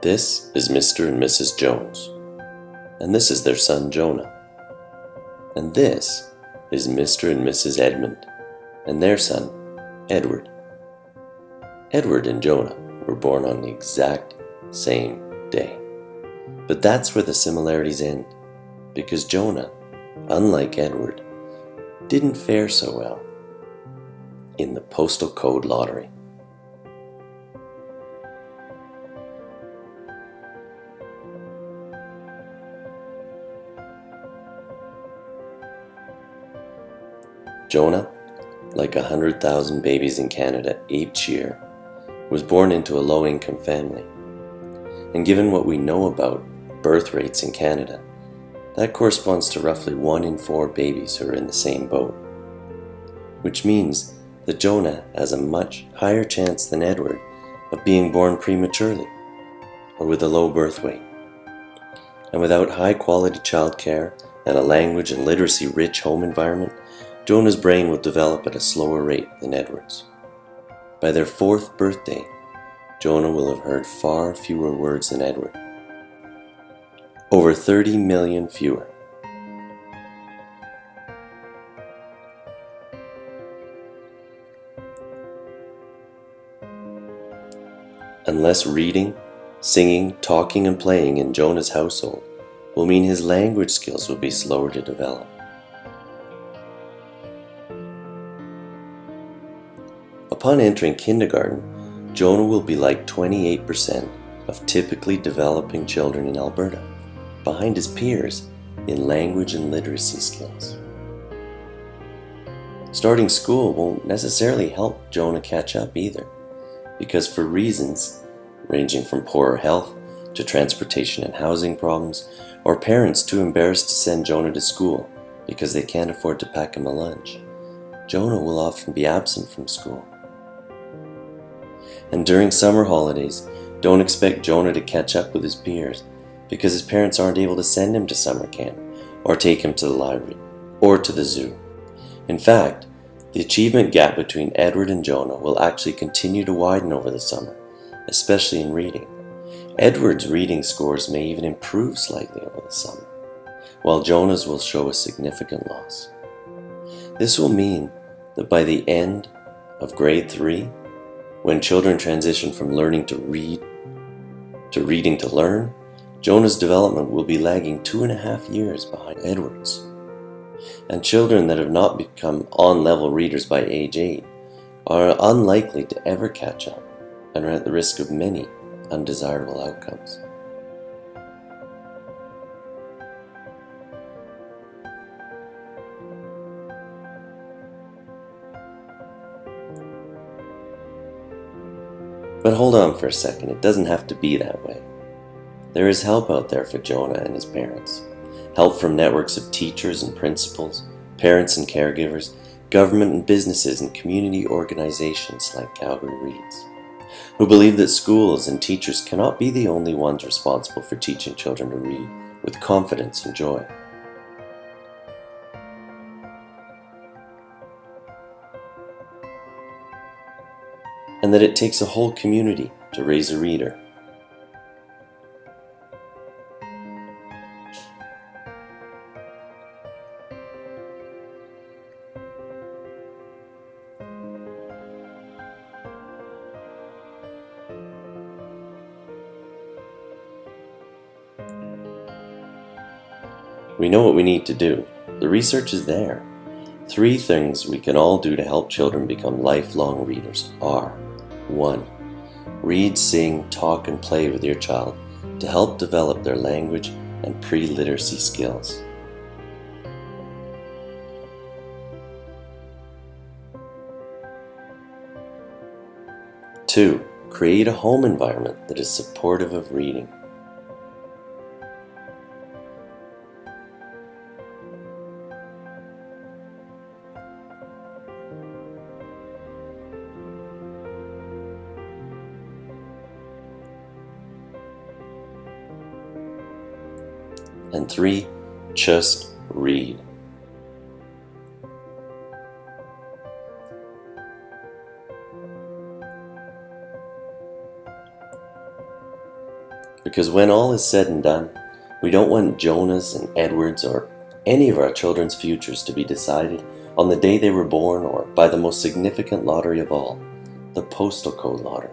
This is Mr. and Mrs. Jones, and this is their son Jonah. And this is Mr. and Mrs. Edmund, and their son Edward. Edward and Jonah were born on the exact same day. But that's where the similarities end, because Jonah, unlike Edward, didn't fare so well in the Postal Code lottery. Jonah, like 100,000 babies in Canada each year, was born into a low-income family. And given what we know about birth rates in Canada, that corresponds to roughly 1 in 4 babies who are in the same boat. Which means that Jonah has a much higher chance than Edward of being born prematurely or with a low birth weight. And without high-quality childcare and a language and literacy-rich home environment, Jonah's brain will develop at a slower rate than Edward's. By their 4th birthday, Jonah will have heard far fewer words than Edward. Over 30 million fewer. Unless reading, singing, talking, and playing in Jonah's household will mean his language skills will be slower to develop. Upon entering kindergarten, Jonah will be like 28% of typically developing children in Alberta, behind his peers in language and literacy skills. Starting school won't necessarily help Jonah catch up either, because for reasons ranging from poorer health to transportation and housing problems, or parents too embarrassed to send Jonah to school because they can't afford to pack him a lunch, Jonah will often be absent from school. And during summer holidays, don't expect Jonah to catch up with his peers because his parents aren't able to send him to summer camp or take him to the library or to the zoo. In fact, the achievement gap between Edward and Jonah will actually continue to widen over the summer, especially in reading. Edward's reading scores may even improve slightly over the summer, while Jonah's will show a significant loss. This will mean that by the end of grade 3, when children transition from learning to read to reading to learn, Jonah's development will be lagging 2.5 years behind Edward's. And children that have not become on-level readers by age 8 are unlikely to ever catch up and are at the risk of many undesirable outcomes. But hold on for a second, it doesn't have to be that way. There is help out there for Jonah and his parents. Help from networks of teachers and principals, parents and caregivers, government and businesses and community organizations like Calgary Reads, who believe that schools and teachers cannot be the only ones responsible for teaching children to read with confidence and joy. And that it takes a whole community to raise a reader. We know what we need to do. The research is there. 3 things we can all do to help children become lifelong readers are: 1. Read, sing, talk, and play with your child to help develop their language and pre-literacy skills. 2. Create a home environment that is supportive of reading. 3. Just read. Because when all is said and done, we don't want Jonah's and Edward's or any of our children's futures to be decided on the day they were born or by the most significant lottery of all, the postal code lottery.